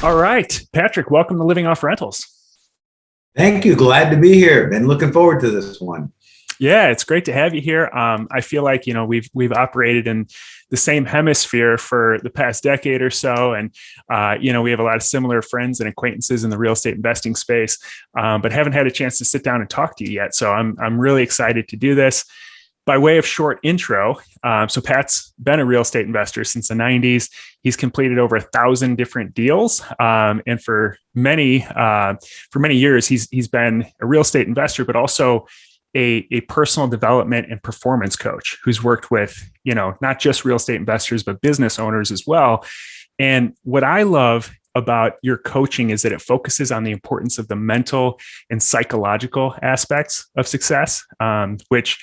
All right, Patrick, welcome to Living Off Rentals. Thank you. Glad to be here. Been looking forward to this one. Yeah, it's great to have you here. I feel like we've operated in the same hemisphere for the past decade or so, and we have a lot of similar friends and acquaintances in the real estate investing space, but haven't had a chance to sit down and talk to you yet. So I'm really excited to do this. By way of short intro, so Pat's been a real estate investor since the 90s. He's completed over 1,000 different deals, and for many years, he's been a real estate investor, but also a personal development and performance coach who's worked with not just real estate investors but business owners as well. And what I love about your coaching is that it focuses on the importance of the mental and psychological aspects of success, which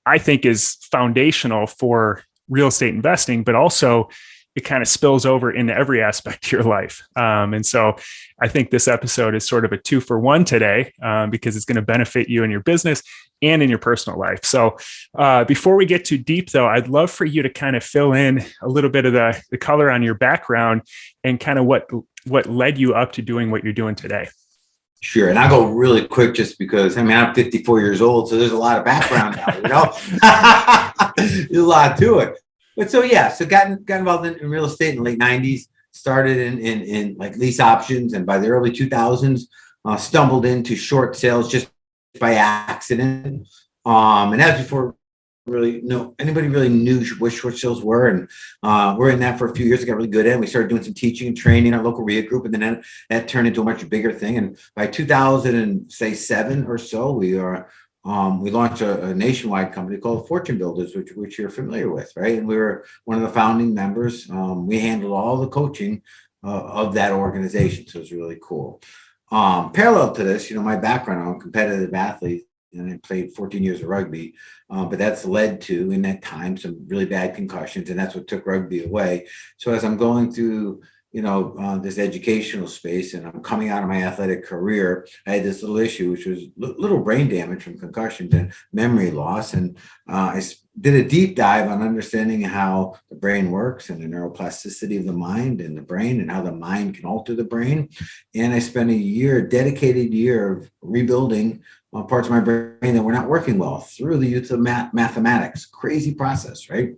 I think is foundational for real estate investing, but also it kind of spills over into every aspect of your life. And so I think this episode is sort of a 2-for-1 today, because it's going to benefit you in your business and in your personal life. So before we get too deep, though, I'd love for you to kind of fill in a little bit of the color on your background and kind of what led you up to doing what you're doing today. Sure. And I'll go really quick just because, I'm 54 years old, so there's a lot of background now, There's a lot to it. But so got involved in real estate in the late 90s, started in like lease options, and by the early 2000s, stumbled into short sales just by accident. And that was before anybody really knew what short sales were, and we're in that for a few years. I got really good at it. We started doing some teaching and training in our local REIA group, and then that turned into a much bigger thing. And by 2007 or so, we launched a nationwide company called Fortune Builders, which you're familiar with, right? And we were one of the founding members. We handled all the coaching of that organization, so it was really cool. Parallel to this, my background, I'm a competitive athlete, and I played 14 years of rugby, but that's led to, in that time, some really bad concussions, and that's what took rugby away. So as I'm going through, this educational space, and I'm coming out of my athletic career, I had this little issue, which was little brain damage from concussions and memory loss, and I did a deep dive on understanding how the brain works and the neuroplasticity of the mind and the brain, and how the mind can alter the brain. And I spent a dedicated year of rebuilding parts of my brain that were not working well through the use of mathematics. Crazy process, right?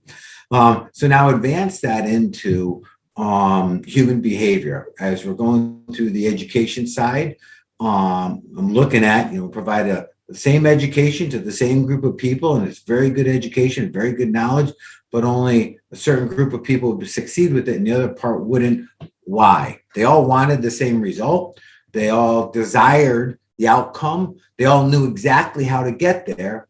So now advance that into human behavior. As we're going through the education side, I'm looking at, provide the same education to the same group of people, and it's very good education, very good knowledge, but only a certain group of people would succeed with it and the other part wouldn't. Why? They all wanted the same result. They all desired the outcome. They all knew exactly how to get there,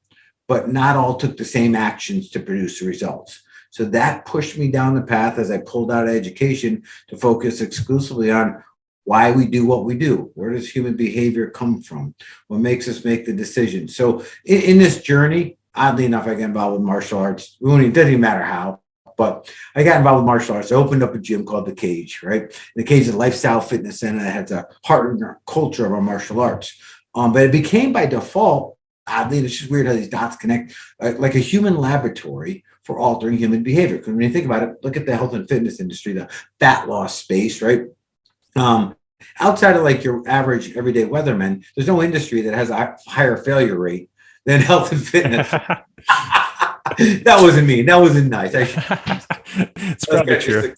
but not all took the same actions to produce the results. So that pushed me down the path as I pulled out of education to focus exclusively on why we do what we do. Where does human behavior come from? What makes us make the decision? So in this journey, oddly enough, I got involved with martial arts. It doesn't even matter how, but I got involved with martial arts. I opened up a gym called The Cage, right? The Cage is a lifestyle fitness center that has a heart and culture of our martial arts. But it became by default, oddly, it's just weird how these dots connect, like a human laboratory for altering human behavior. Because when you think about it, look at the health and fitness industry, the fat loss space, right? Outside of like your average everyday weatherman, there's no industry that has a higher failure rate than health and fitness. That wasn't me. That wasn't nice. It's probably true.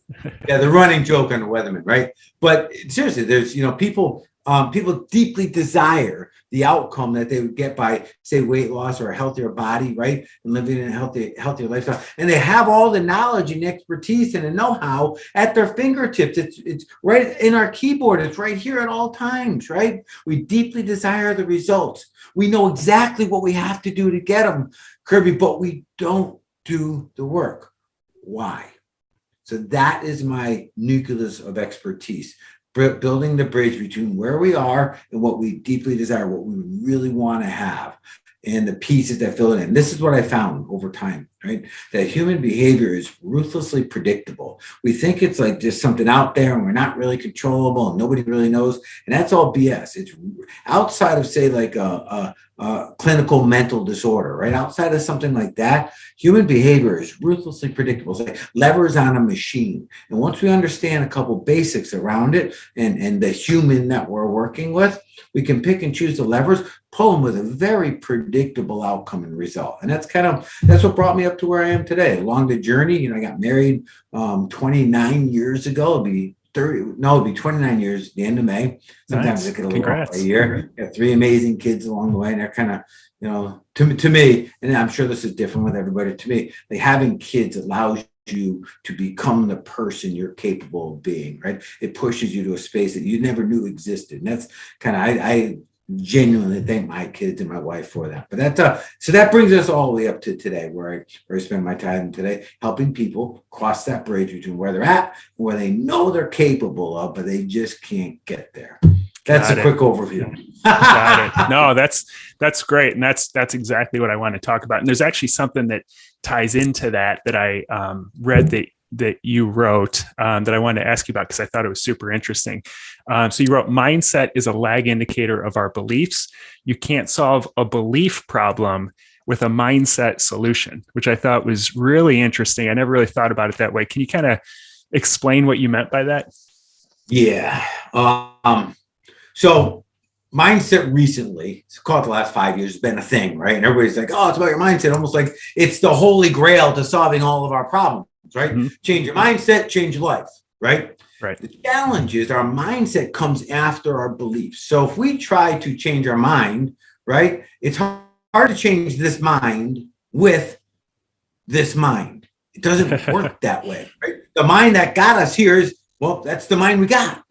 The running joke on the weatherman, right? But seriously, there's people deeply desire the outcome that they would get by, say, weight loss or a healthier body, right? And living in a healthier lifestyle. And they have all the knowledge and expertise and the know-how at their fingertips. It's right in our keyboard. It's right here at all times, right? We deeply desire the results. We know exactly what we have to do to get them, Kirby, but we don't do the work. Why? So that is my nucleus of expertise. Building the bridge between where we are and what we deeply desire, what we really want to have, and the pieces that fill it in. This is what I found over time. right? That human behavior is ruthlessly predictable. We think it's like just something out there and we're not really controllable and nobody really knows. And that's all BS. It's outside of, say, like a clinical mental disorder, right? Outside of something like that, human behavior is ruthlessly predictable. It's like levers on a machine. And once we understand a couple basics around it and the human that we're working with, we can pick and choose the levers, pull them with a very predictable outcome and result. And that's what brought me up to where I am today. Along the journey, I got married 29 years ago. It'll be 29 years at the end of May. Sometimes it could a little over a year. Got 3 amazing kids along the way, and they're kind of, to me, and I'm sure this is different with everybody, to me, like having kids allows you to become the person you're capable of being, right? It pushes you to a space that you never knew existed. And that's kind of, I genuinely thank my kids and my wife for that. But so that brings us all the way up to today, where I spend my time today helping people cross that bridge between where they're at and where they know they're capable of, but they just can't get there. That's a quick overview. Got it. No, that's great. And that's exactly what I want to talk about. And there's actually something that ties into that I read that you wrote that I wanted to ask you about because I thought it was super interesting. So you wrote, mindset is a lag indicator of our beliefs. You can't solve a belief problem with a mindset solution, which I thought was really interesting. I never really thought about it that way. Can you kind of explain what you meant by that? Yeah. So mindset recently, it's called the last 5 years, has been a thing, right? And everybody's like, oh, it's about your mindset, almost like it's the holy grail to solving all of our problems, right? Mm-hmm. Change your mindset, change your life, right? Right. The challenge is our mindset comes after our beliefs. So if we try to change our mind, right, it's hard to change this mind with this mind. It doesn't work that way, right? The mind that got us here is, well, that's the mind we got.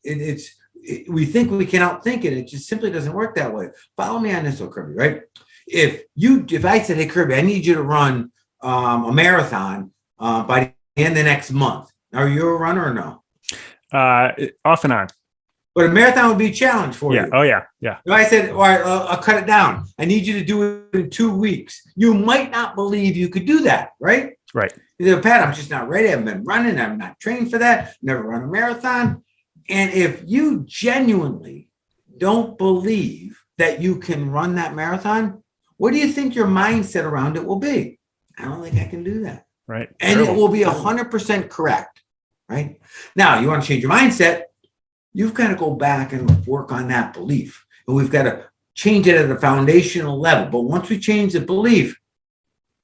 We think we can outthink it. It just simply doesn't work that way. Follow me on this, Kirby, right? If I said, hey, Kirby, I need you to run a marathon by the end of next month. Are you a runner or no? Off and on. But a marathon would be a challenge for you. Oh, yeah. Yeah. If I said, all right, I'll cut it down. I need you to do it in 2 weeks. You might not believe you could do that, right? Right. You know, Pat, I'm just not ready. I haven't been running. I'm not trained for that. Never run a marathon. And if you genuinely don't believe that you can run that marathon, what do you think your mindset around it will be? I don't think I can do that. Right. And it will be 100% correct. Right. Now, you want to change your mindset, you've got to go back and work on that belief. And we've got to change it at a foundational level. But once we change the belief,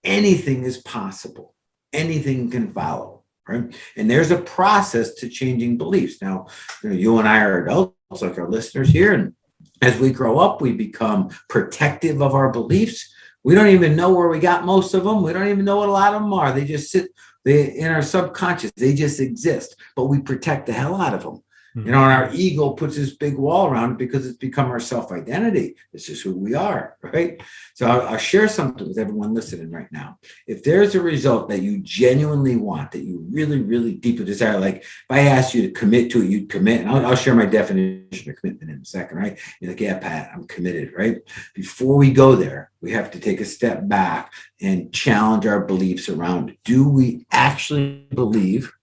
anything is possible. Anything can follow. Right. And there's a process to changing beliefs. Now, you and I are adults, like our listeners here. And as we grow up, we become protective of our beliefs. We don't even know where we got most of them. We don't even know what a lot of them are. They just sit in our subconscious. They just exist, but we protect the hell out of them. And our ego puts this big wall around it because it's become our self-identity. This is who we are, right? So I'll share something with everyone listening right now. If there's a result that you genuinely want, that you really, really deeply desire, like if I asked you to commit to it, you'd commit. And I'll share my definition of commitment in a second, right? You're like, yeah, Pat, I'm committed, right? Before we go there, we have to take a step back and challenge our beliefs around it. Do we actually believe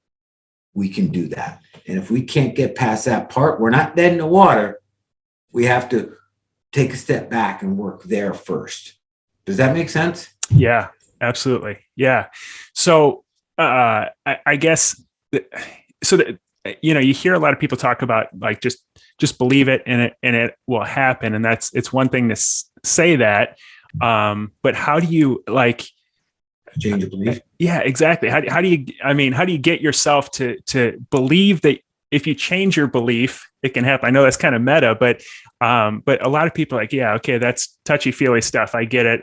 we can do that? And if we can't get past that part, we're not dead in the water. We have to take a step back and work there first. Does that make sense? Yeah, absolutely. Yeah. So I guess, you hear a lot of people talk about like, just believe it and it will happen. And it's one thing to say that. But how do you change your belief? Yeah, exactly. How do you get yourself to believe that if you change your belief, it can happen? I know that's kind of meta, but a lot of people are like, yeah, okay, that's touchy-feely stuff. I get it.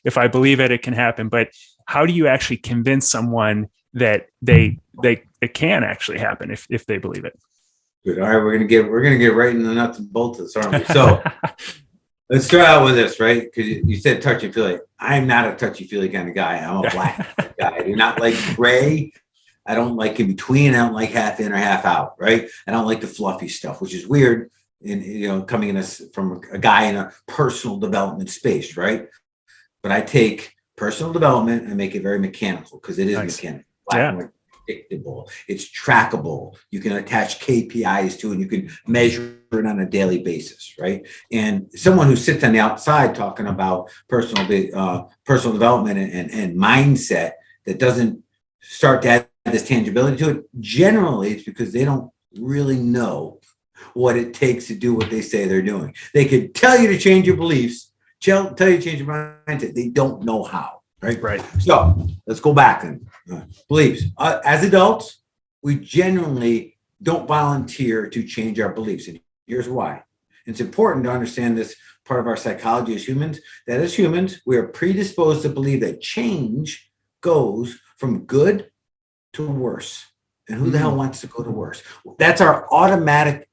If I believe it, it can happen. But how do you actually convince someone that it can actually happen if they believe it? Good. All right, we're gonna get right into the nuts and bolts of this, aren't we? So let's start out with this, right? Because you said touchy-feely. I'm not a touchy-feely kind of guy. I'm a black guy. I do not like gray. I don't like in between. I don't like half in or half out, right? I don't like the fluffy stuff, which is weird. And coming in from a guy in a personal development space, right? But I take personal development, I make it very mechanical because it is mechanical. Black and white, predictable. It's trackable. You can attach KPIs to it. You can measure it on a daily basis, right? And someone who sits on the outside talking about personal development and mindset that doesn't start to add this tangibility to it, generally it's because they don't really know what it takes to do what they say they're doing. They could tell you to change your beliefs, tell you to change your mindset. They don't know how, right? Right. So let's go back and beliefs. As adults, we generally don't volunteer to change our beliefs. And here's why. It's important to understand this part of our psychology as humans, that as humans, we are predisposed to believe that change goes from good to worse. And who the hell wants to go to worse? That's our automatic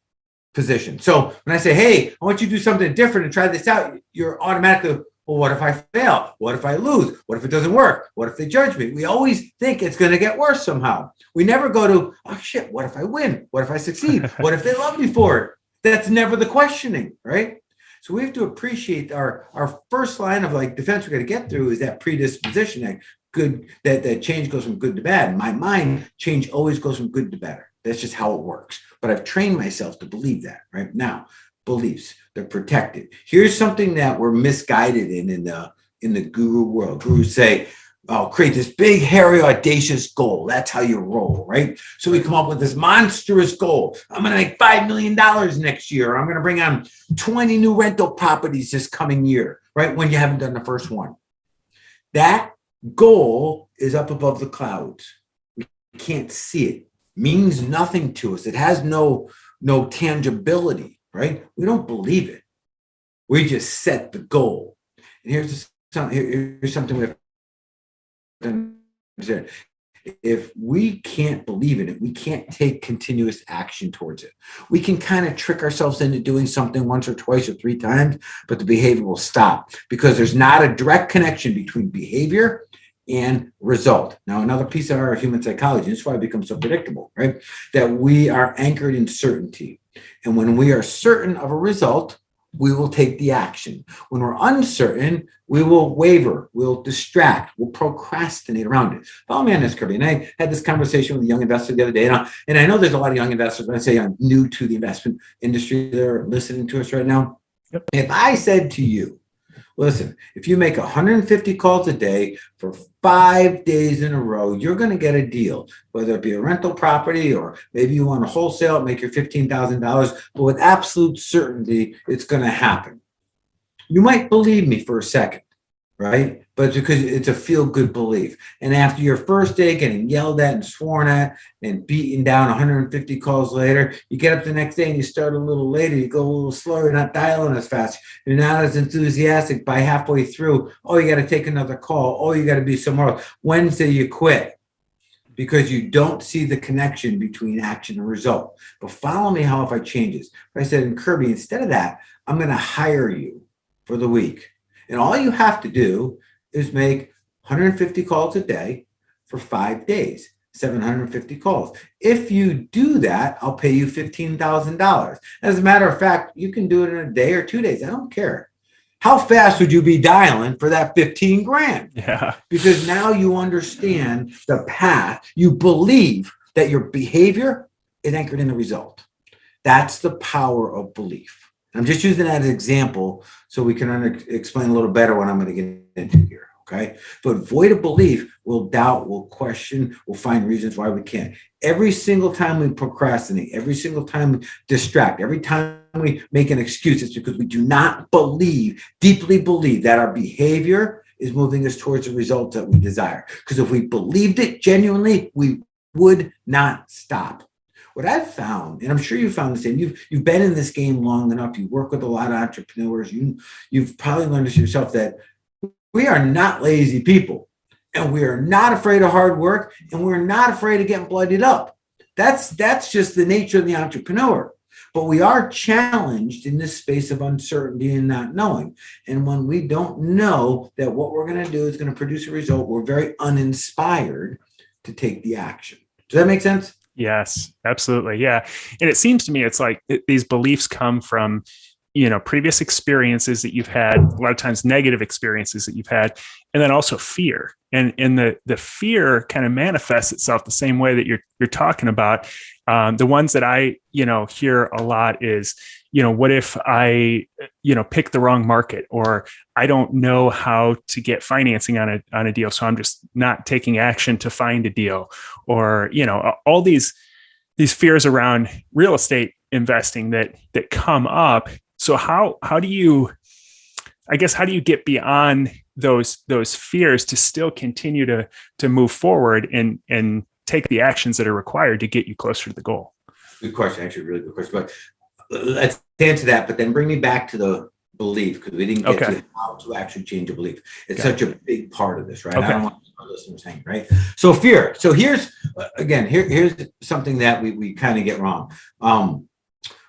position. So when I say, hey, I want you to do something different and try this out, you're automatically, well, what if I fail? What if I lose? What if it doesn't work? What if they judge me? We always think it's going to get worse somehow. We never go to, oh shit, what if I win? What if I succeed? What if they love me for it? That's never the questioning, right? So we have to appreciate our first line of like defense we're going to get through is that predisposition, that change goes from good to bad. In my mind, change always goes from good to better. That's just how it works. But I've trained myself to believe that, right? Now, beliefs, they're protected. Here's something that we're misguided in the guru world. Gurus say, oh, create this big, hairy, audacious goal. That's how you roll, right? So we come up with this monstrous goal. I'm going to make $5 million next year. I'm going to bring on 20 new rental properties this coming year, right? When you haven't done the first one. That goal is up above the clouds. We can't see it. Means nothing to us. It has no tangibility, right? We don't believe it. We just set the goal. And here's something we have to understand. If we can't believe in it, we can't take continuous action towards it. We can kind of trick ourselves into doing something once or twice or three times, but the behavior will stop because there's not a direct connection between behavior and result. Now, another piece of our human psychology, this is why it becomes so predictable, right? That we are anchored in certainty. And when we are certain of a result, we will take the action. When we're uncertain, we will waver, we'll distract, we'll procrastinate around it. Follow me on this, Kirby. And I had this conversation with a young investor the other day. And I know there's a lot of young investors, when I say I'm new to the investment industry, they're listening to us right now. Yep. If I said to you, listen, if you make 150 calls a day for 5 days in a row, you're going to get a deal, whether it be a rental property or maybe you want to wholesale, make your $15,000, but with absolute certainty, it's going to happen. You might believe me for a second, right? But because it's a feel-good belief. And after your first day getting yelled at and sworn at and beaten down 150 calls later, you get up the next day and you start a little later, you go a little slower, you're not dialing as fast, you're not as enthusiastic. By halfway through, oh, you got to take another call. Oh, you got to be somewhere else. Wednesday, you quit because you don't see the connection between action and result. But follow me how if I change this. If I said, Kirby, instead of that, I'm going to hire you for the week. And all you have to do is make 150 calls a day for 5 days, 750 calls. If you do that, I'll pay you $15,000. As a matter of fact, you can do it in a day or 2 days. I don't care. How fast would you be dialing for that 15 grand? Yeah. Because now you understand the path. You believe that your behavior is anchored in the result. That's the power of belief. I'm just using that as an example so we can explain a little better what I'm going to get into here, okay? But void of belief, we'll doubt, we'll question, we'll find reasons why we can't. Every single time we procrastinate, every single time we distract, every time we make an excuse, it's because we do not believe, deeply believe that our behavior is moving us towards the results that we desire. Because if we believed it genuinely, we would not stop. What I've found, and I'm sure you found the same, you've been in this game long enough, you work with a lot of entrepreneurs, you've probably learned this yourself that we are not lazy people, and we are not afraid of hard work, and we're not afraid of getting bloodied up. That's just the nature of the entrepreneur. But we are challenged in this space of uncertainty and not knowing. And when we don't know that what we're going to do is going to produce a result, we're very uninspired to take the action. Does that make sense? Yes, absolutely. Yeah. And it seems to me it's like these beliefs come from previous experiences that you've had, a lot of times negative experiences that you've had, and then also fear. And the fear kind of manifests itself the same way that you're talking about. The ones that I, hear a lot is, what if I, pick the wrong market, or I don't know how to get financing on a deal, so I'm just not taking action to find a deal, or, all these fears around real estate investing that come up. So how do you get beyond those fears to still continue to move forward and take the actions that are required to get you closer to the goal? Good question, actually, really good question. But let's answer that, but then bring me back to the belief, because we didn't get to how to actually change a belief. It's such a big part of this, right? I don't want our listeners saying, right? So fear. So here's something that we kind of get wrong.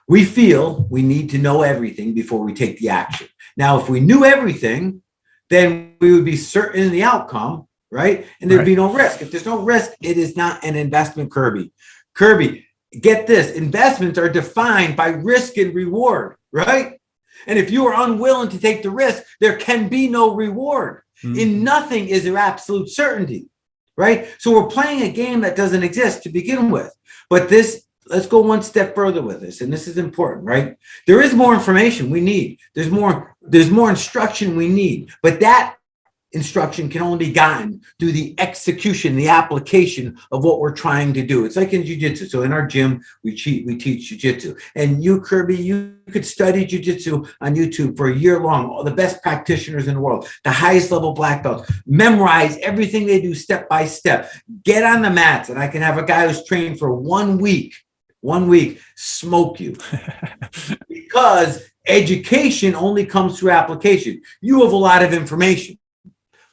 We feel we need to know everything before we take the action. Now, if we knew everything, then we would be certain in the outcome, right? And there'd be no risk. If there's no risk, it is not an investment, Kirby. Kirby, get this. Investments are defined by risk and reward, right? And if you are unwilling to take the risk, there can be no reward. In nothing is there absolute certainty, right? So we're playing a game that doesn't exist to begin with. But let's go one step further with this, and this is important, right? There is more information we need. There's more instruction we need, but that instruction can only be gotten through the execution, the application of what we're trying to do. It's like in jiu-jitsu. So in our gym, we teach jiu-jitsu. And you, Kirby, you could study jiu-jitsu on YouTube for a year long. All the best practitioners in the world, the highest level black belts, memorize everything they do step by step. Get on the mats, and I can have a guy who's trained for 1 week smoke you. Because education only comes through application. You have a lot of information,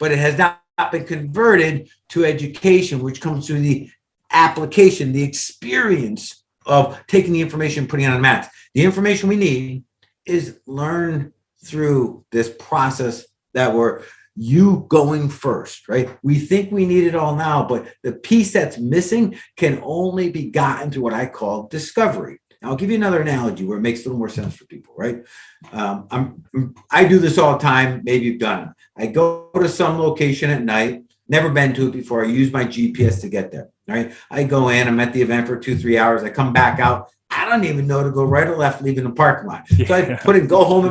but it has not been converted to education, which comes through the application, the experience of taking the information and putting it on mats. The information we need is learned through this process that we're you going first, right? We think we need it all now, but the piece that's missing can only be gotten through what I call discovery. Now, I'll give you another analogy where it makes a little more sense for people, right? I do this all the time. Maybe you've done it. I go to some location at night, never been to it before. I use my GPS to get there, right? I go in, I'm at the event for 2-3 hours. I come back out. I don't even know to go right or left, leaving the parking lot. So I go home in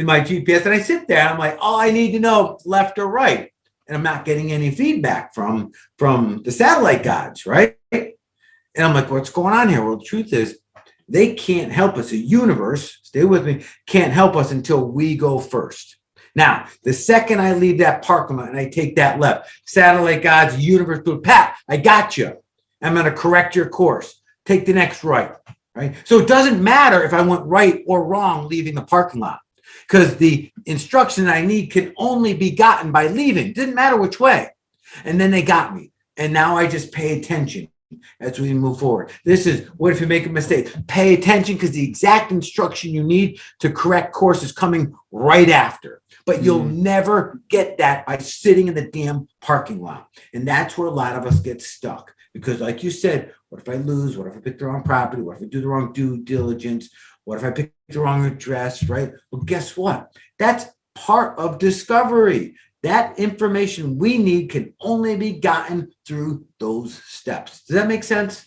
my GPS, and I sit there. And I'm like, all I need to know, left or right. And I'm not getting any feedback from the satellite gods, right? And I'm like, what's going on here? Well, the truth is, they can't help us. The universe, stay with me, can't help us until we go first. Now, the second I leave that parking lot and I take that left, satellite gods, universe, Pat, I got you. I'm going to correct your course. Take the next right. Right. So it doesn't matter if I went right or wrong leaving the parking lot, because the instruction I need can only be gotten by leaving. It didn't matter which way. And then they got me. And now I just pay attention as we move forward. This is what if you make a mistake? Pay attention, because the exact instruction you need to correct course is coming right after. But you'll never get that by sitting in the damn parking lot. And that's where a lot of us get stuck. Because like you said, what if I lose? What if I pick the wrong property? What if I do the wrong due diligence? What if I pick the wrong address, right? Well, guess what? That's part of discovery. That information we need can only be gotten through those steps. Does that make sense?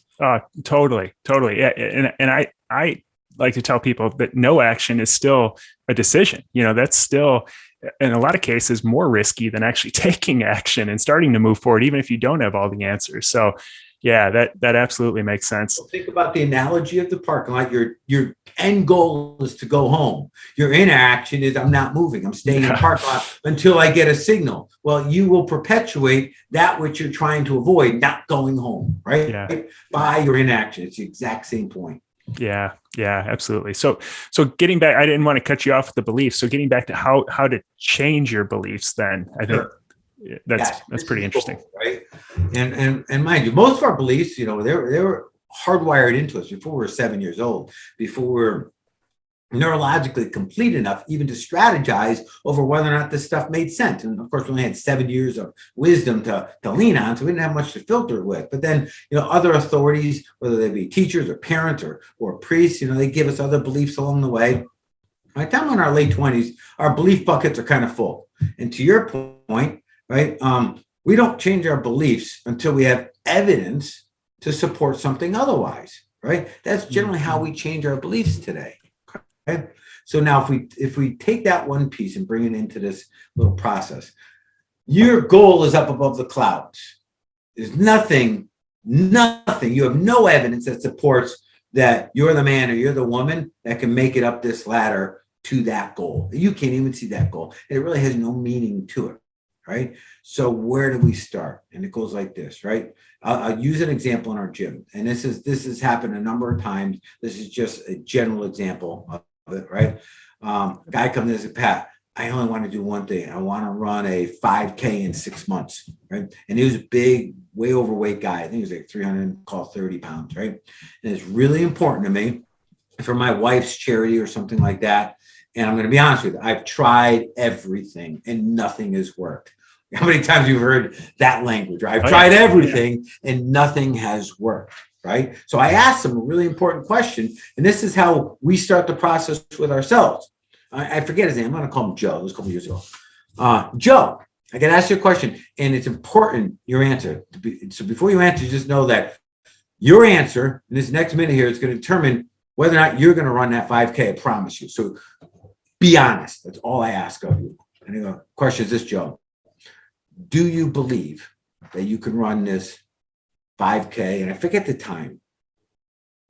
Totally. Yeah. And I like to tell people that no action is still a decision. That's still, in a lot of cases, more risky than actually taking action and starting to move forward, even if you don't have all the answers. So yeah, that absolutely makes sense. So think about the analogy of the parking lot. Your end goal is to go home. Your inaction is I'm not moving. I'm staying in the parking lot until I get a signal. Well, you will perpetuate that which you're trying to avoid, not going home, right? Yeah. By your inaction. It's the exact same point. Yeah, absolutely. So getting back, I didn't want to cut you off with the beliefs. So getting back to how to change your beliefs, then I think that's pretty interesting, right? And mind you, most of our beliefs, they were hardwired into us before we were 7 years old, before we were neurologically complete enough even to strategize over whether or not this stuff made sense. And of course, we only had 7 years of wisdom to lean on, so we didn't have much to filter it with. But then, other authorities, whether they be teachers or parents or priests, they give us other beliefs along the way. By the time we're in our late 20s, our belief buckets are kind of full. And to your point, right, we don't change our beliefs until we have evidence to support something otherwise, right? That's generally how we change our beliefs today. Okay? So now if we take that one piece and bring it into this little process, your goal is up above the clouds. There's nothing, you have no evidence that supports that you're the man or you're the woman that can make it up this ladder to that goal. You can't even see that goal. It really has no meaning to it, right? So where do we start? And it goes like this, right? I'll use an example in our gym. And this has happened a number of times. This is just a general example of it, right? Guy comes in and says, Pat, I only want to do one thing. I want to run a 5K in 6 months, right? And he was a big, way overweight guy. I think he was like 330 pounds, right? And it's really important to me for my wife's charity or something like that. And I'm going to be honest with you, I've tried everything and nothing has worked. How many times you've heard that language, right? I've tried everything and nothing has worked, right? So I asked him a really important question. And this is how we start the process with ourselves. I forget his name. I'm going to call him Joe. It was a couple years ago. Joe, I got to ask you a question, and it's important, your answer. So before you answer, just know that your answer in this next minute here is going to determine whether or not you're going to run that 5K. I promise you. So be honest. That's all I ask of you. And the question is this, Joe. Do you believe that you can run this 5K? And I forget the time.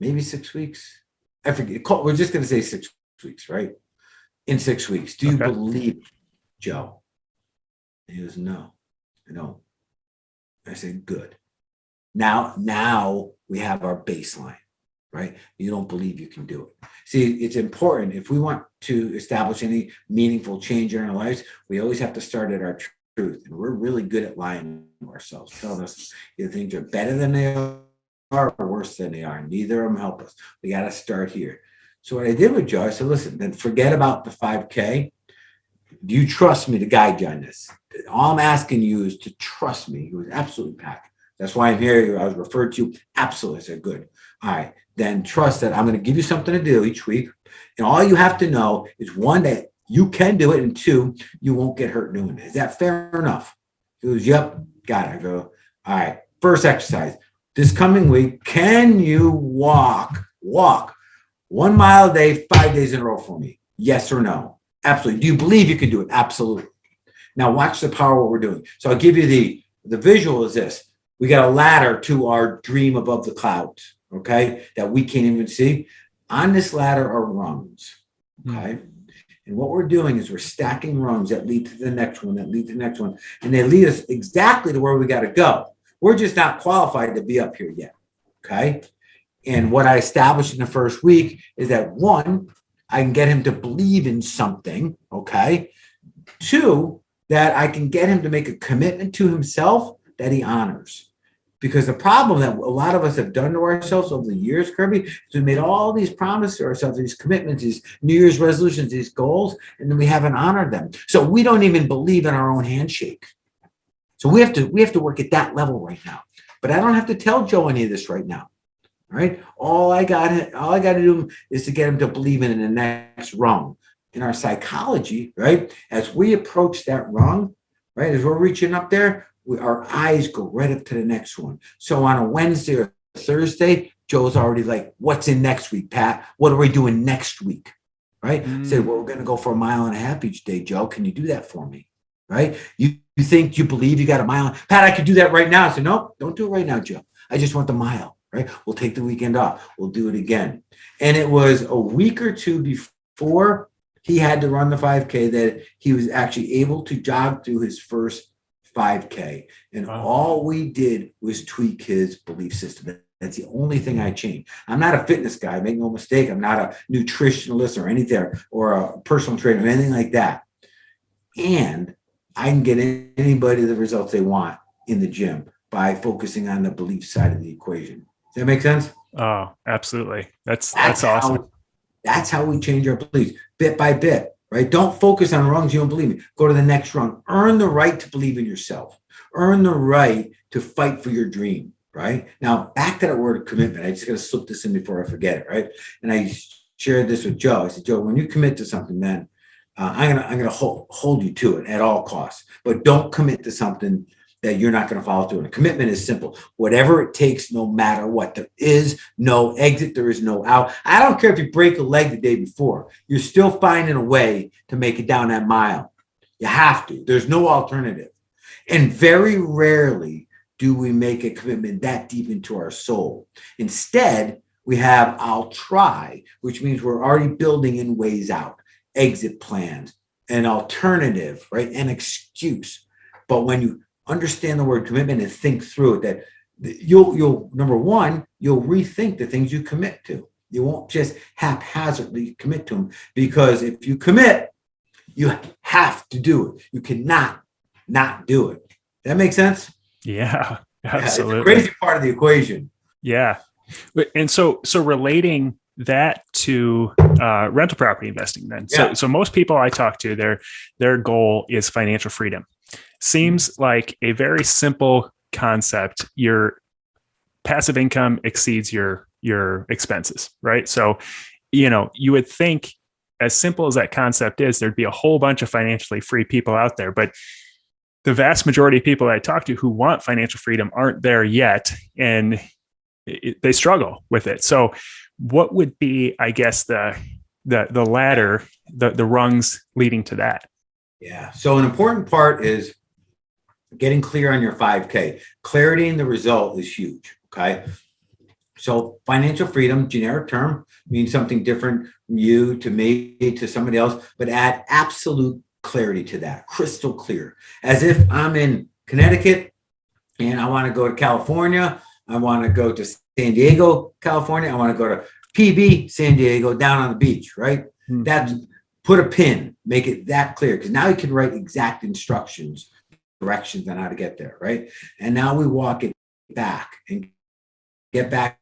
Maybe 6 weeks? I forget. We're just going to say 6 weeks, right? In 6 weeks. Do you believe, Joe? And he goes, no, I don't. I said, good. Now we have our baseline, right? You don't believe you can do it. See, it's important. If we want to establish any meaningful change in our lives, we always have to start at our truth. And we're really good at lying to ourselves, telling us either things are better than they are or worse than they are. Neither of them help us. We got to start here. So what I did with Joe, I said, listen, then forget about the 5K. Do you trust me to guide you on this? All I'm asking you is to trust me. He was absolutely packed. That's why I'm here. I was referred to. Absolutely. I said, good. All right. Then trust that I'm going to give you something to do each week. And all you have to know is one, that you can do it. And two, you won't get hurt doing it. Is that fair enough? He goes, yep, got it. I go, all right. First exercise. This coming week, can you walk 1 mile a day, 5 days in a row for me? Yes or no? Absolutely. Do you believe you can do it? Absolutely. Now watch the power of what we're doing. So I'll give you the visual is this. We got a ladder to our dream above the clouds, okay, that we can't even see. On this ladder are rungs, okay? And what we're doing is we're stacking rungs that lead to the next one, that lead to the next one, and they lead us exactly to where we got to go. We're just not qualified to be up here yet, okay? And what I established in the first week is that one, I can get him to believe in something, okay? Two, that I can get him to make a commitment to himself that he honors. Because the problem that a lot of us have done to ourselves over the years, Kirby, is we made all these promises to ourselves, these commitments, these New Year's resolutions, these goals, and then we haven't honored them. So we don't even believe in our own handshake. So we have to work at that level right now. But I don't have to tell Joe any of this right now. All right. All I got to do is to get him to believe in the next rung. In our psychology, right? As we approach that rung, right? As we're reaching up there, our eyes go right up to the next one. So on a Wednesday or Thursday, Joe's already like, what's in next week, Pat? What are we doing next week? Right? Say, well, we're going to go for 1.5 miles each day, Joe. Can you do that for me? Right? You believe you got a mile? Pat, I could do that right now. I said, no, don't do it right now, Joe. I just want the mile. Right? We'll take the weekend off. We'll do it again. And it was a week or two before he had to run the 5K that he was actually able to jog through his first 5K. And all we did was tweak his belief system. That's the only thing I changed. I'm not a fitness guy. Make no mistake. I'm not a nutritionalist or anything, or a personal trainer or anything like that. And I can get anybody the results they want in the gym by focusing on the belief side of the equation. Does that make sense? Oh, absolutely. That's awesome. That's how we change our beliefs, bit by bit, right? Don't focus on rungs you don't believe in. Go to the next rung. Earn the right to believe in yourself. Earn the right to fight for your dream, right? Now, back to that word of commitment. I just got to slip this in before I forget it, right? And I shared this with Joe. I said, Joe, when you commit to something, then I'm gonna hold you to it at all costs, but don't commit to something that you're not going to follow through. And a commitment is simple. Whatever it takes, no matter what. There is no exit. There is no out. I don't care if you break a leg the day before. You're still finding a way to make it down that mile. You have to. There's no alternative. And very rarely do we make a commitment that deep into our soul. Instead, we have I'll try, which means we're already building in ways out, exit plans, an alternative, right? An excuse. But when you understand the word commitment and think through it, that you'll number one, you'll rethink the things you commit to. You won't just haphazardly commit to them, because if you commit, you have to do it. You cannot not do it. That makes sense? Yeah, absolutely. It's a crazy part of the equation. Yeah. And so relating that to rental property investing then. Yeah. So most people I talk to, their goal is financial freedom. Seems like a very simple concept. Your passive income exceeds your expenses, right? So, you would think, as simple as that concept is, there'd be a whole bunch of financially free people out there, but the vast majority of people that I talk to who want financial freedom aren't there yet, and they struggle with it. So what would be, I guess, the ladder, the rungs leading to that? Yeah. So an important part is getting clear on your 5K. Clarity in the result is huge. Okay. So financial freedom, generic term, means something different from you to me to somebody else, but add absolute clarity to that, crystal clear. As if I'm in Connecticut and I want to go to California. I want to go to San Diego, California. I want to go to PB, San Diego, down on the beach, right? Mm-hmm. That's put a pin, make it that clear, because now you can write exact instructions, directions on how to get there, right? And now we walk it back and get back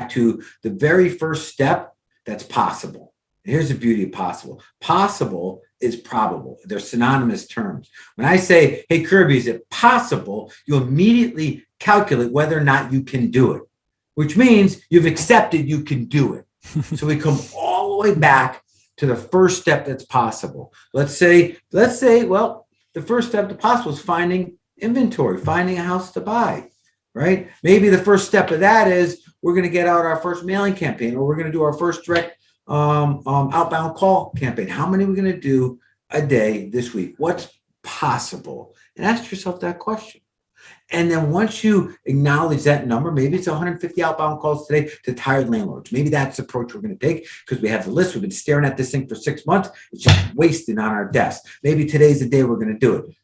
to the very first step that's possible. Here's the beauty of possible. Possible is probable. They're synonymous terms. When I say, hey, Kirby, is it possible? You immediately calculate whether or not you can do it, which means you've accepted you can do it. So we come all the way back to the first step that's possible. Let's say, well, the first step to possible is finding inventory, finding a house to buy, right? Maybe the first step of that is we're going to get out our first mailing campaign, or we're going to do our first direct outbound call campaign. How many are we going to do a day this week? What's possible? And ask yourself that question. And then once you acknowledge that number, maybe it's 150 outbound calls today to tired landlords. Maybe that's the approach we're going to take, because we have the list. We've been staring at this thing for 6 months. It's just wasted on our desk. Maybe today's the day we're going to do it.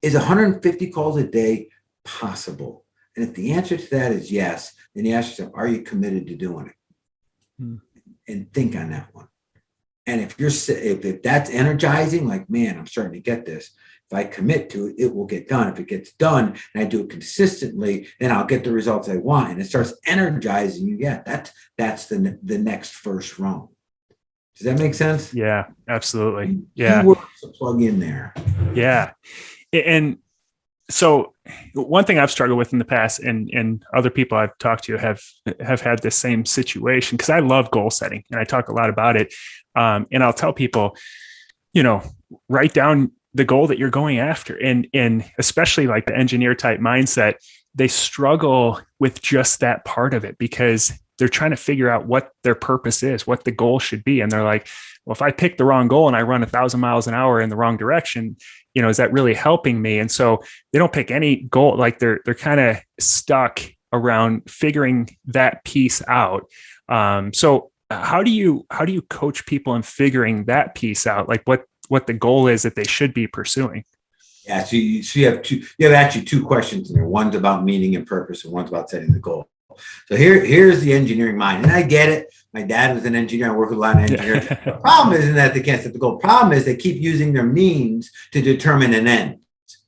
Is 150 calls a day possible? And if the answer to that is yes, then you ask yourself, are you committed to doing it? And think on that one. And if that's energizing, like, man, I'm starting to get this. If I commit to it, it will get done. If it gets done and I do it consistently, then I'll get the results I want. And it starts energizing you. Yeah, that's the next first rung. Does that make sense? Yeah, absolutely. Yeah. Keywords to plug in there. Yeah. And so one thing I've struggled with in the past, and other people I've talked to have had the same situation, because I love goal setting and I talk a lot about it. And I'll tell people, write down the goal that you're going after. And especially like the engineer type mindset, they struggle with just that part of it, because they're trying to figure out what their purpose is, what the goal should be. And they're like, well, if I pick the wrong goal and I run 1,000 miles an hour in the wrong direction, is that really helping me? And so they don't pick any goal. Like they're kind of stuck around figuring that piece out. So how do you coach people in figuring that piece out? Like what the goal is that they should be pursuing? Yeah. So you have actually two questions in there. One's about meaning and purpose, and one's about setting the goal. So here's the engineering mind. And I get it. My dad was an engineer. I work with a lot of engineers. The problem isn't that they can't set the goal. The problem is they keep using their means to determine an end.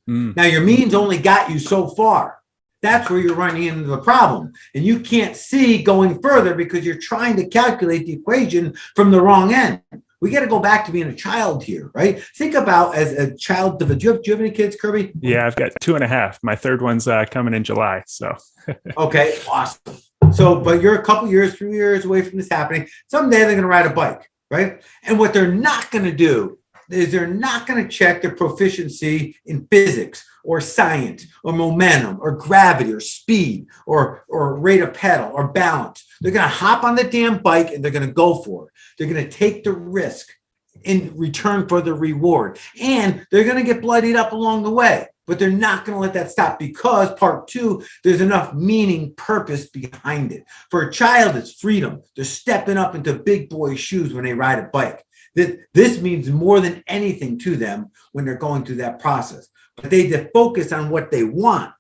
Now, your means only got you so far. That's where you're running into the problem. And you can't see going further because you're trying to calculate the equation from the wrong end. We got to go back to being a child here, right? Think about as a child. Do you have any kids, Kirby? Yeah, I've got 2.5. My third one's coming in July. So. Okay, awesome. So, but you're a couple years, 3 years away from this happening. Someday they're going to ride a bike, right? And what they're not going to do is they're not going to check their proficiency in physics or science or momentum or gravity or speed or rate of pedal or balance. They're going to hop on the damn bike and they're going to go for it. They're going to take the risk in return for the reward. And they're going to get bloodied up along the way, but they're not going to let that stop, because part two, there's enough meaning, purpose behind it. For a child, it's freedom. They're stepping up into big boy shoes when they ride a bike. This means more than anything to them when they're going through that process. But they focus on what they want,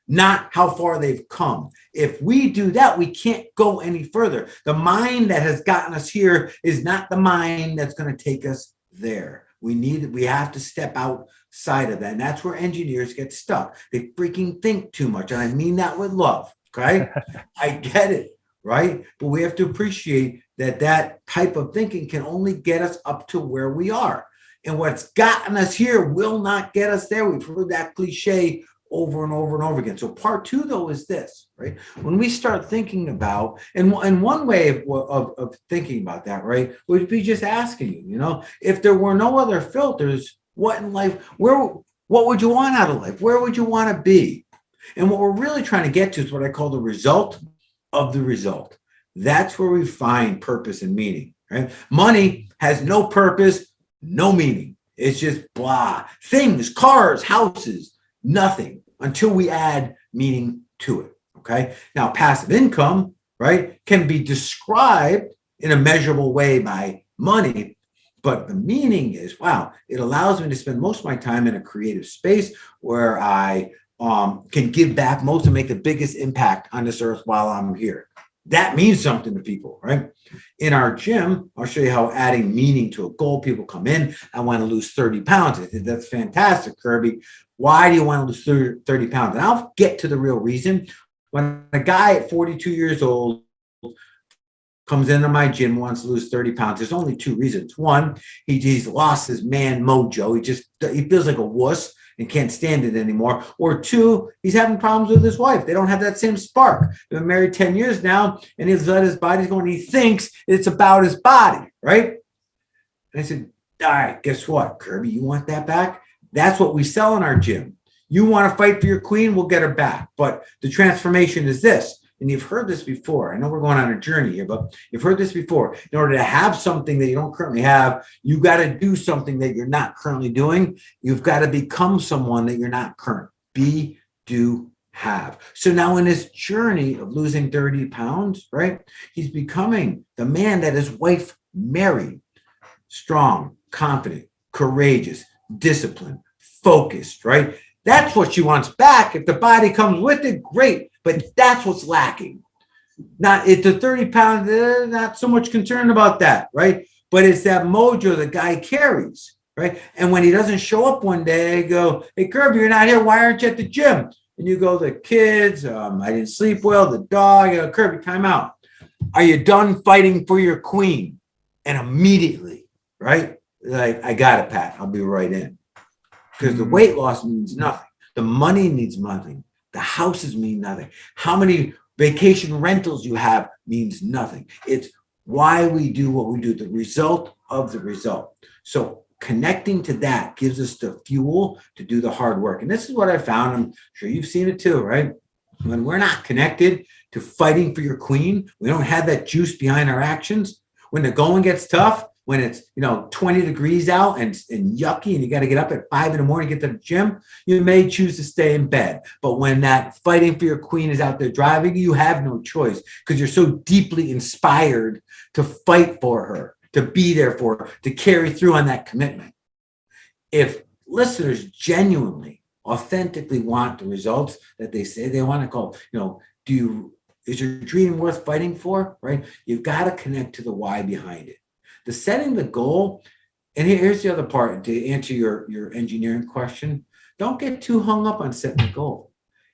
not how far they've come. If we do that, we can't go any further. The mind that has gotten us here is not the mind that's going to take us there. We have to step outside of that. And that's where engineers get stuck. They freaking think too much. And I mean that with love. Okay. I get it. Right. But we have to appreciate that type of thinking can only get us up to where we are. And what's gotten us here will not get us there. We've heard that cliche over and over and over again. So part two, though, is this, right? When we start thinking about, and one way of thinking about that, right, would be just asking you, if there were no other filters, what in life, what would you want out of life? Where would you want to be? And what we're really trying to get to is what I call the result of the result. That's where we find purpose and meaning, right? Money has no purpose, no meaning. It's just blah. Things, cars, houses, nothing until we add meaning to it, okay? Now, passive income, right, can be described in a measurable way by money, but the meaning is, wow, it allows me to spend most of my time in a creative space where I can give back most and make the biggest impact on this earth while I'm here. That means something to people, right? In our gym, I'll show you how adding meaning to a goal. People come in, I want to lose 30 pounds. I said, that's fantastic, Kirby. Why do you want to lose 30 pounds? And I'll get to the real reason. When a guy at 42 years old comes into my gym, wants to lose 30 pounds, there's only two reasons. One, he's lost his man mojo. He feels like a wuss and can't stand it anymore. Or two, he's having problems with his wife. They don't have that same spark. They've been married 10 years now, and he's let his body go, and he thinks it's about his body, right? And I said, all right, guess what, Kirby? You want that back? That's what we sell in our gym. You want to fight for your queen? We'll get her back. But the transformation is this. And you've heard this before. I know we're going on a journey here, but you've heard this before. In order to have something that you don't currently have, you got to do something that you're not currently doing. You've got to become someone that you're not current. Be, do, have. So now in this journey of losing 30 pounds, right, he's becoming the man that his wife married. Strong, confident, courageous, disciplined, focused, right? That's what she wants back. If the body comes with it, great. But that's what's lacking. Not if the 30 pounds, not so much concerned about that, right? But it's that mojo the guy carries, right? And when he doesn't show up one day, they go, hey, Kirby, you're not here. Why aren't you at the gym? And you go, the kids, I didn't sleep well, the dog, Kirby, time out. Are you done fighting for your queen? And immediately, right? Like, I got it, Pat. I'll be right in. Because the weight loss means nothing. The money means nothing. The houses mean nothing. How many vacation rentals you have means nothing. It's why we do what we do, the result of the result. So connecting to that gives us the fuel to do the hard work. And this is what I found. I'm sure you've seen it too, right? When we're not connected to fighting for your queen, we don't have that juice behind our actions. When the going gets tough, when it's 20 degrees out and yucky and you got to get up at 5 a.m, get to the gym, you may choose to stay in bed. But when that fighting for your queen is out there driving, you have no choice because you're so deeply inspired to fight for her, to be there for her, to carry through on that commitment. If listeners genuinely, authentically want the results that they say they want to call, is your dream worth fighting for, right? You've got to connect to the why behind it. The setting the goal, and here's the other part to answer your engineering question. Don't get too hung up on setting the goal.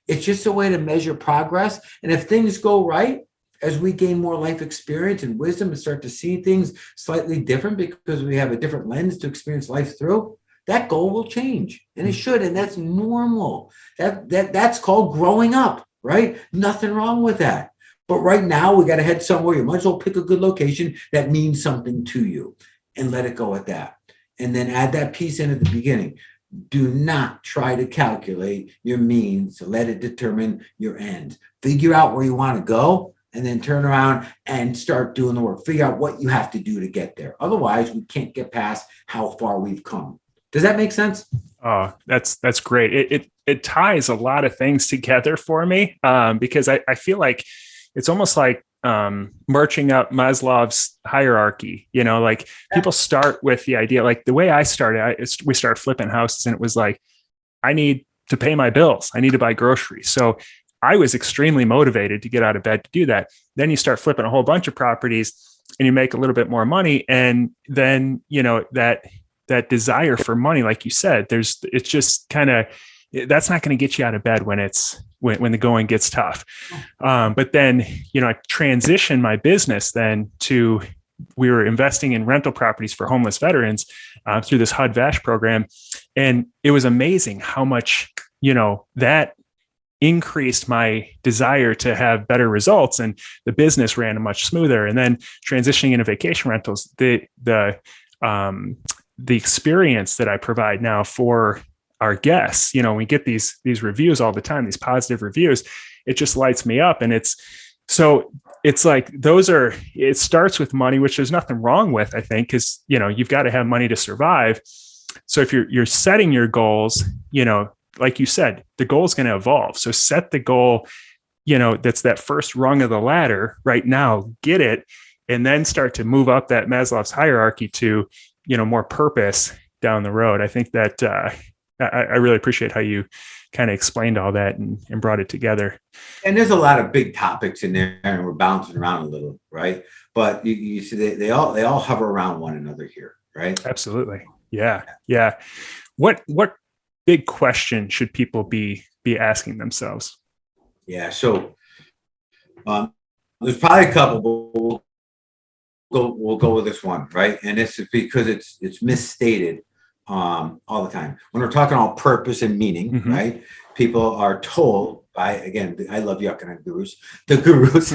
It's just a way to measure progress. And if things go right, as we gain more life experience and wisdom and start to see things slightly different because we have a different lens to experience life through, that goal will change. And it should, and that's normal. That's called growing up, right? Nothing wrong with that. But right now we got to head somewhere. You might as well pick a good location that means something to you and let it go at that. And then add that piece in at the beginning. Do not try to calculate your means. Let it determine your end. Figure out where you want to go and then turn around and start doing the work. Figure out what you have to do to get there. Otherwise, we can't get past how far we've come. Does that make sense? Oh, that's great. It ties a lot of things together for me, because I feel like it's almost like marching up Maslow's hierarchy. Like people start with the idea, like the way I started, we started flipping houses, and it was like, I need to pay my bills. I need to buy groceries. So I was extremely motivated to get out of bed to do that. Then you start flipping a whole bunch of properties and you make a little bit more money. And then, that desire for money, like you said, it's just kind of, that's not going to get you out of bed when the going gets tough. But then, I transitioned my business then to, we were investing in rental properties for homeless veterans through this HUD-VASH program. And it was amazing how much, that increased my desire to have better results, and the business ran much smoother. And then transitioning into vacation rentals, the experience that I provide now for our guests, we get these reviews all the time, these positive reviews, it just lights me up. And it's like, it starts with money, which there's nothing wrong with, I think, because, you've got to have money to survive. So if you're setting your goals, like you said, the goal is going to evolve. So set the goal, that's that first rung of the ladder right now, get it, and then start to move up that Maslow's hierarchy to, more purpose down the road. I think that I really appreciate how you kind of explained all that and brought it together. And there's a lot of big topics in there, and we're bouncing around a little, right? But you see, they all hover around one another here, right? Absolutely. Yeah. What big question should people be asking themselves? Yeah. So there's probably a couple, but we'll go with this one, right? And this is because it's misstated all the time. When we're talking about purpose and meaning, mm-hmm. right? People are told by, again, I love Yucca gurus, the gurus,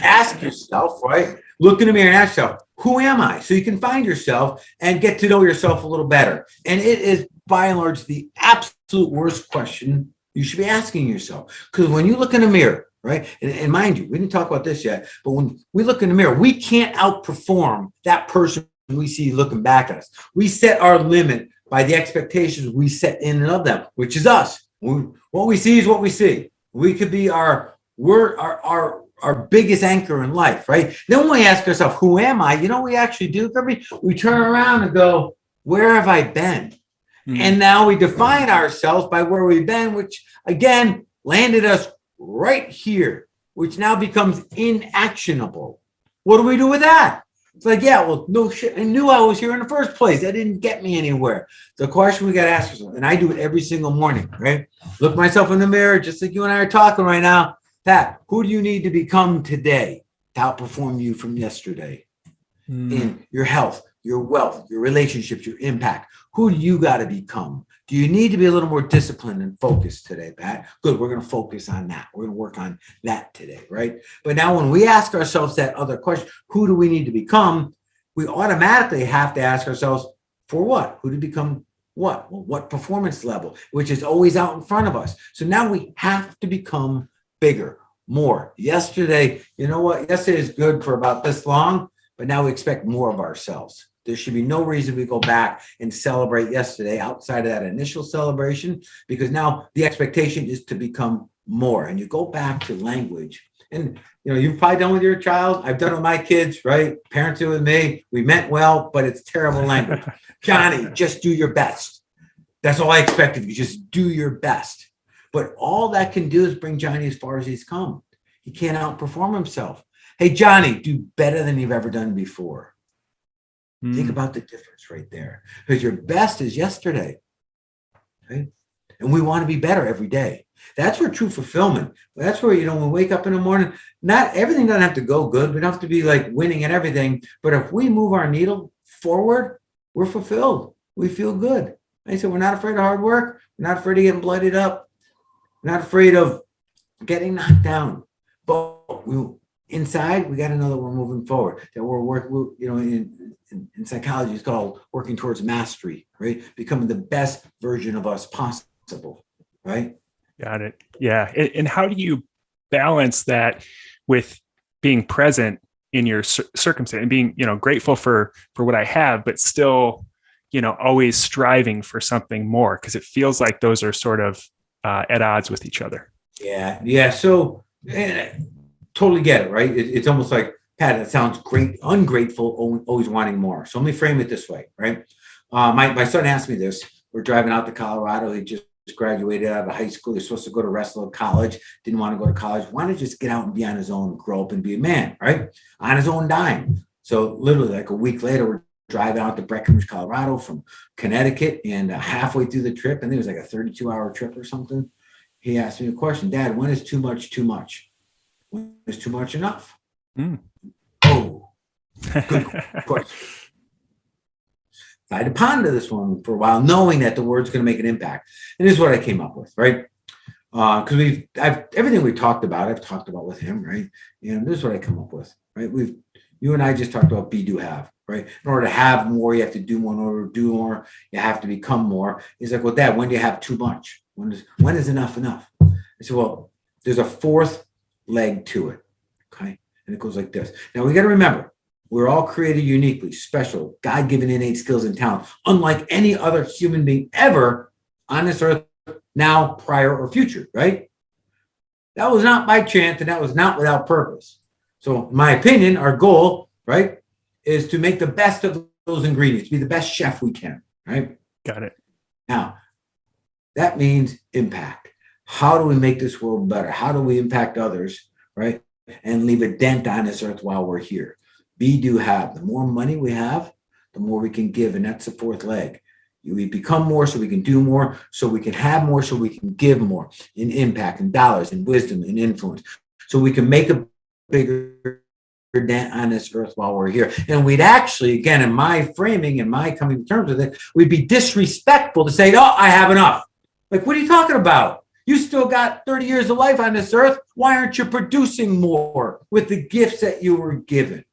ask yourself, right? Look in the mirror and ask yourself, who am I? So you can find yourself and get to know yourself a little better. And it is by and large the absolute worst question you should be asking yourself. Because when you look in the mirror, right? And mind you, we didn't talk about this yet, but when we look in the mirror, we can't outperform that person we see looking back at us. We set our limit by the expectations we set in and of them, which is us. What we see is what we see. We could be our biggest anchor in life, right? Then when we ask ourselves, who am I? You know what we actually do, Kirby? We turn around and go, where have I been? Mm-hmm. And now we define ourselves by where we've been, which again landed us right here, which now becomes inactionable. What do we do with that? It's like, yeah, well, no shit. I knew I was here in the first place. That didn't get me anywhere. The question we got to ask ourselves, and I do it every single morning, right? Look myself in the mirror, just like you and I are talking right now. Pat, who do you need to become today to outperform you from yesterday? In your health, your wealth, your relationships, your impact. Who do you got to become? Do you need to be a little more disciplined and focused today, Pat? Good, we're going to focus on that. We're going to work on that today, right? But now when we ask ourselves that other question, who do we need to become? We automatically have to ask ourselves, for what? Who to become what? Well, what performance level, which is always out in front of us. So now we have to become bigger, more. Yesterday, you know what? Yesterday is good for about this long, but now we expect more of ourselves. There should be no reason we go back and celebrate yesterday outside of that initial celebration, because now the expectation is to become more. And you go back to language. And you've probably done with your child. I've done it with my kids, right? Parents do it with me. We meant well, but it's terrible language. Johnny, just do your best. That's all I expect of you. Just do your best. But all that can do is bring Johnny as far as he's come. He can't outperform himself. Hey, Johnny, do better than you've ever done before. Think about the difference right there, because your best is yesterday, right? And we want to be better every day. That's where true fulfillment. That's where, when we wake up in the morning, not everything doesn't have to go good. We don't have to be like winning at everything. But if we move our needle forward, we're fulfilled. We feel good. Right? So we're not afraid of hard work. We're not afraid of getting bloodied up. We're not afraid of getting knocked down. But inside, we got to know that we're moving forward, that we're working, in psychology, it's called working towards mastery, right? Becoming the best version of us possible, right? Got it. Yeah. And how do you balance that with being present in your circumstance and being, grateful for what I have, but still, always striving for something more? Because it feels like those are sort of at odds with each other. Yeah. Yeah. So totally get it, right? It's almost like, Pat, that sounds great, ungrateful, always wanting more. So let me frame it this way, right? My son asked me this. We're driving out to Colorado. He just graduated out of high school. He's supposed to go to wrestle college. Didn't want to go to college. Wanted to just get out and be on his own, grow up and be a man, right? On his own dime. So literally like a week later, we're driving out to Breckenridge, Colorado from Connecticut. And halfway through the trip, and it was like a 32-hour trip or something. He asked me a question, Dad, when is too much too much? When is too much enough? Oh, good question. I had to ponder this one for a while, knowing that the word's going to make an impact. And this is what I came up with, right? Because everything we talked about, I've talked about with him, right? And this is what I come up with, right? You and I just talked about be, do, have, right? In order to have more, you have to do more. In order to do more, you have to become more. He's like, well, Dad, when do you have too much? When is enough enough? I said, well, there's a fourth leg to it, okay? And it goes like this. Now, we got to remember, we're all created uniquely, special, God-given innate skills and talent, unlike any other human being ever on this earth, now, prior, or future, right? That was not by chance, and that was not without purpose. So, in my opinion, our goal, right, is to make the best of those ingredients, be the best chef we can, right? Got it. Now, that means impact. How do we make this world better? How do we impact others, right? And leave a dent on this earth while we're here. Be, do, have. The more money we have, the more we can give. And that's the fourth leg. We become more so we can do more, so we can have more, so we can give more in impact and dollars and wisdom and influence. So we can make a bigger dent on this earth while we're here. And we'd actually, again, in my framing and my coming to terms with it, we'd be disrespectful to say, oh, I have enough. Like, what are you talking about? You still got 30 years of life on this earth. Why aren't you producing more with the gifts that you were given?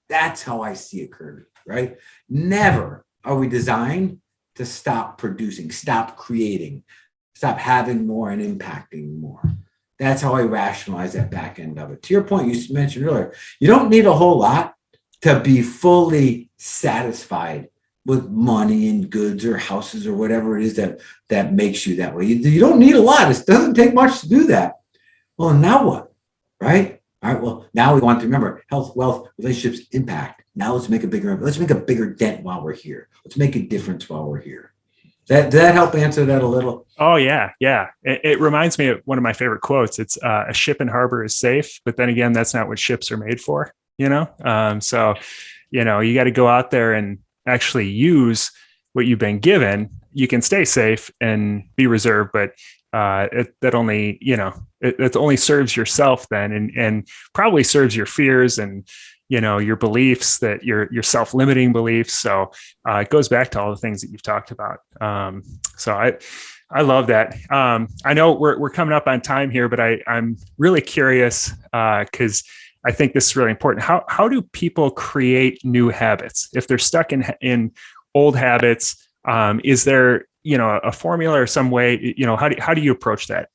That's how I see it, Kirby, right? Never are we designed to stop producing, stop creating, stop having more and impacting more. That's how I rationalize that back end of it. To your point, you mentioned earlier, you don't need a whole lot to be fully satisfied with money and goods or houses or whatever it is that makes you that way. You don't need a lot. It doesn't take much to do that. Well, now what? Right? All right. Well, now we want to remember health, wealth, relationships, impact. Now let's make a bigger dent while we're here. Let's make a difference while we're here. Did that help answer that a little? Oh, yeah. Yeah. It reminds me of one of my favorite quotes. It's a ship in harbor is safe, but then again, that's not what ships are made for, So, you got to go out there and actually use what you've been given. You can stay safe and be reserved, but that only, it only serves yourself then and probably serves your fears and, your beliefs, that your self-limiting beliefs. So it goes back to all the things that you've talked about. So I love that. I know we're coming up on time here, but I'm really curious because I think this is really important. How do people create new habits if they're stuck in old habits? Is there a formula or some way? How do you approach that?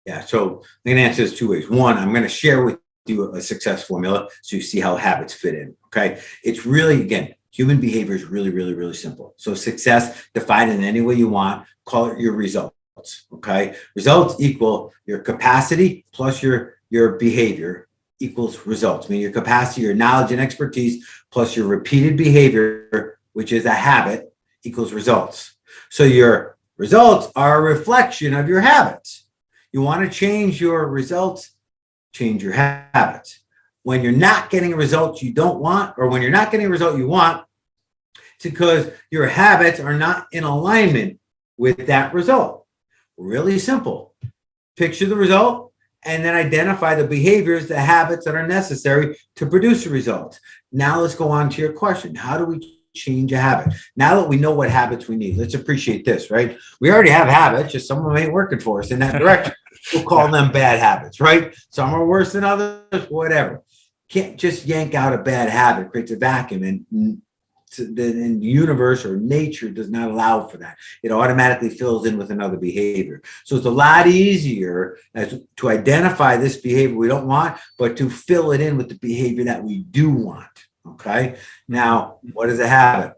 Yeah, so I'm going to answer this two ways. One, I'm going to share with you a success formula so you see how habits fit in. Okay, it's really, again, human behavior is really, really, really simple. So success, define it in any way you want. Call it your results. Okay, results equal your capacity plus your behavior equals results. I mean, your capacity, your knowledge and expertise plus your repeated behavior, which is a habit, equals results. So your results are a reflection of your habits. You want to change your results, change your habits. When you're not getting a result you don't want, or when you're not getting a result you want, it's because your habits are not in alignment with that result. Really simple. Picture the result and then identify the behaviors, the habits that are necessary to produce a result. Now let's go on to your question. How do we change a habit? Now that we know what habits we need, let's appreciate this, right? We already have habits, just some of them ain't working for us in that direction. We'll call them bad habits, right? Some are worse than others, whatever. Can't just yank out a bad habit, it creates a vacuum, and the universe or nature does not allow for that. It automatically fills in with another behavior. So it's a lot easier to identify this behavior we don't want, but to fill it in with the behavior that we do want. Okay. Now, what is a habit?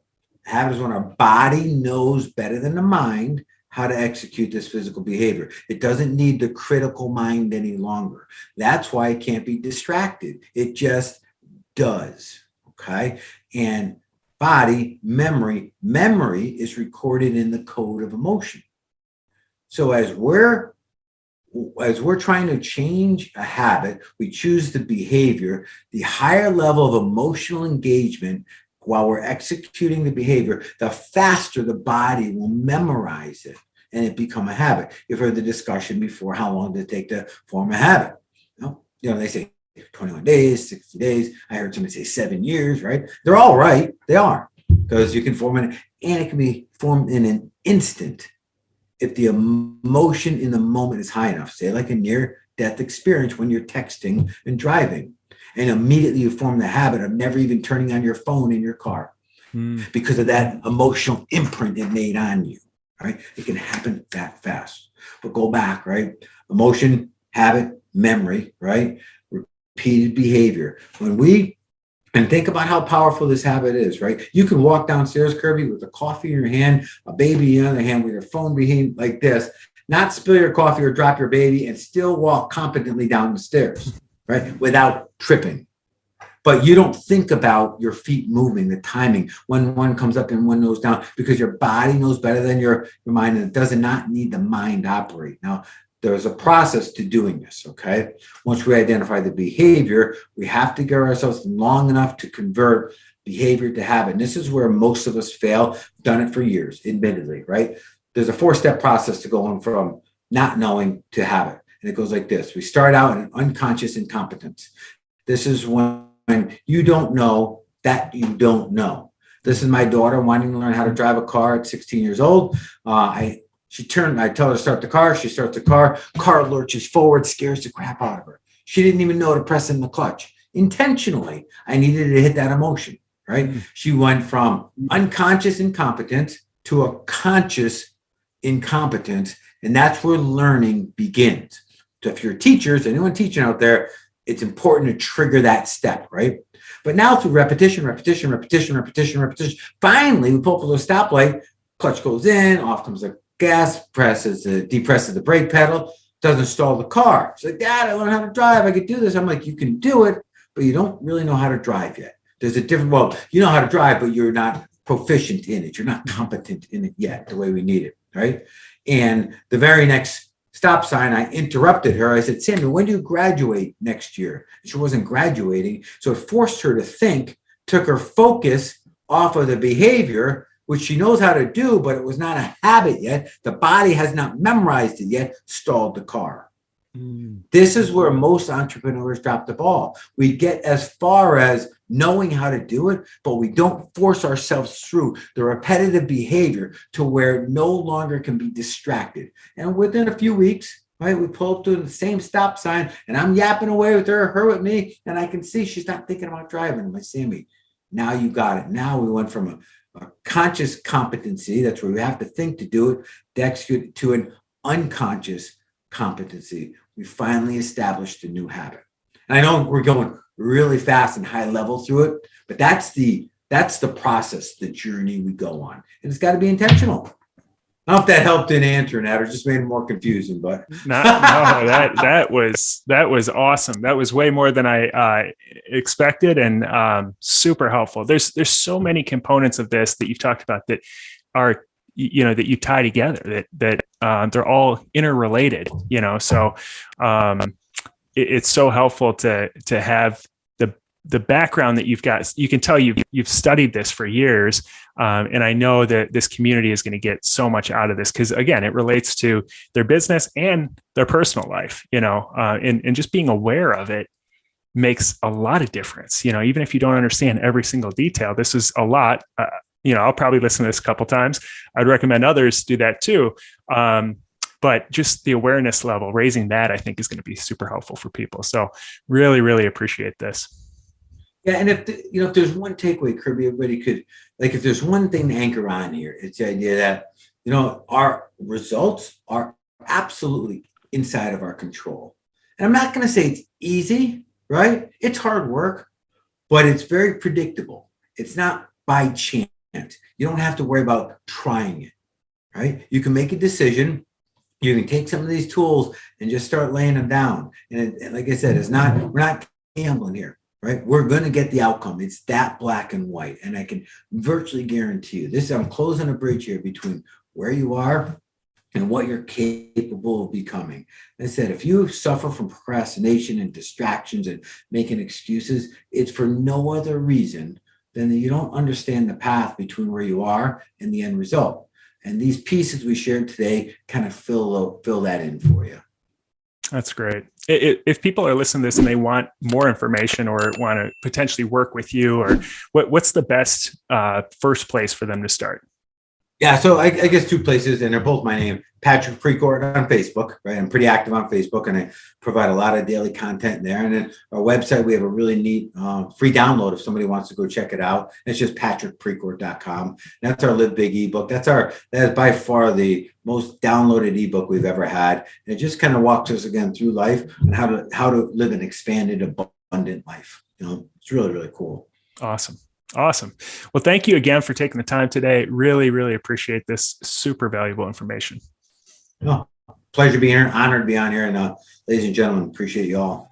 A habit is when our body knows better than the mind how to execute this physical behavior. It doesn't need the critical mind any longer. That's why it can't be distracted. It just does. Okay. And body memory is recorded in the code of emotion. So as we're trying to change a habit, we choose the behavior, the higher level of emotional engagement while we're executing the behavior, the faster the body will memorize it and it become a habit. You've heard the discussion before, how long did it take to form a habit? You know, they say 21 days, 60 days. I heard somebody say 7 years, right? They're all right. They are, because you can form it, and it can be formed in an instant if the emotion in the moment is high enough. Say like a near-death experience when you're texting and driving, and immediately you form the habit of never even turning on your phone in your car because of that emotional imprint it made on you, right? It can happen that fast. But go back, right? Emotion, habit, memory, right? Repeated behavior. And think about how powerful this habit is, right? You can walk downstairs, Kirby, with a coffee in your hand, a baby in the other hand, with your phone behind like this, not spill your coffee or drop your baby, and still walk competently down the stairs, right? Without tripping. But you don't think about your feet moving, the timing, when one comes up and one goes down, because your body knows better than your mind, and it does not need the mind to operate. Now, there's a process to doing this, okay? Once we identify the behavior, we have to give ourselves long enough to convert behavior to habit. And this is where most of us fail. Done it for years, admittedly, right? There's a 4-step process to going from not knowing to habit. And it goes like this. We start out in unconscious incompetence. This is when you don't know that you don't know. This is my daughter wanting to learn how to drive a car at 16 years old. I tell her to start the car. She starts the car lurches forward, scares the crap out of her. She didn't even know to press in the clutch. Intentionally, I needed to hit that emotion, right? She went from unconscious incompetence to a conscious incompetence, and that's where learning begins. So if you're teachers, anyone teaching out there, it's important to trigger that step, right? But now through repetition, finally we pull up to a stoplight, clutch goes in, off comes the gas, depresses the brake pedal, doesn't stall the car. She's like, Dad, I learned how to drive. I could do this. I'm like, you can do it, but you don't really know how to drive yet. There's a different, well, you know how to drive, but you're not proficient in it. You're not competent in it yet, the way we need it, right? And the very next stop sign, I interrupted her. I said, Samuel, when do you graduate next year? And she wasn't graduating. So it forced her to think, took her focus off of the behavior, which she knows how to do, but it was not a habit yet. The body has not memorized it yet, stalled the car. This is where most entrepreneurs drop the ball. We get as far as knowing how to do it, but we don't force ourselves through the repetitive behavior to where no longer can be distracted. And within a few weeks, right, we pull up to the same stop sign, and I'm yapping away with her with me, and I can see she's not thinking about driving. I'm like, Sammy, now you got it. Now we went from a conscious competency, that's where we have to think to do it, to execute it, to an unconscious competency. We finally established a new habit. And I know we're going really fast and high level through it, but that's the process, the journey we go on. And it's got to be intentional. I don't know if that helped in answering that or just made it more confusing, but no, that was awesome. That was way more than I expected, and super helpful. There's so many components of this that you've talked about that are, that you tie together, that they're all interrelated, so it's so helpful to have the background that you've got. You can tell you've studied this for years. And I know that this community is going to get so much out of this, because again, it relates to their business and their personal life, and just being aware of it makes a lot of difference. Even if you don't understand every single detail, this is a lot. I'll probably listen to this a couple times. I'd recommend others do that too. but just the awareness level, raising that, I think is going to be super helpful for people. So really, really appreciate this. Yeah, and if there's one takeaway, Kirby, everybody could, like, if there's one thing to anchor on here, it's the idea that our results are absolutely inside of our control. And I'm not going to say it's easy, right? It's hard work, but it's very predictable. It's not by chance. You don't have to worry about trying it, right? You can make a decision. You can take some of these tools and just start laying them down. And like I said, we're not gambling here. Right? We're going to get the outcome. It's that black and white. And I can virtually guarantee you I'm closing a bridge here between where you are and what you're capable of becoming. I said, if you suffer from procrastination and distractions and making excuses, it's for no other reason than that you don't understand the path between where you are and the end result. And these pieces we shared today kind of fill that in for you. That's great. If people are listening to this and they want more information or want to potentially work with you, or what's the best first place for them to start? Yeah, so I guess two places, and they're both my name, Patrick Precourt on Facebook, right? I'm pretty active on Facebook, and I provide a lot of daily content there. And then our website, we have a really neat free download if somebody wants to go check it out. It's just patrickprecourt.com. That's our Live Big ebook. That is by far the most downloaded ebook we've ever had. And it just kind of walks us again through life and how to live an expanded, abundant life. It's really, really cool. Awesome. Well, thank you again for taking the time today. Really, really appreciate this super valuable information. Oh, pleasure being here. Honored to be on here. And ladies and gentlemen, appreciate you all.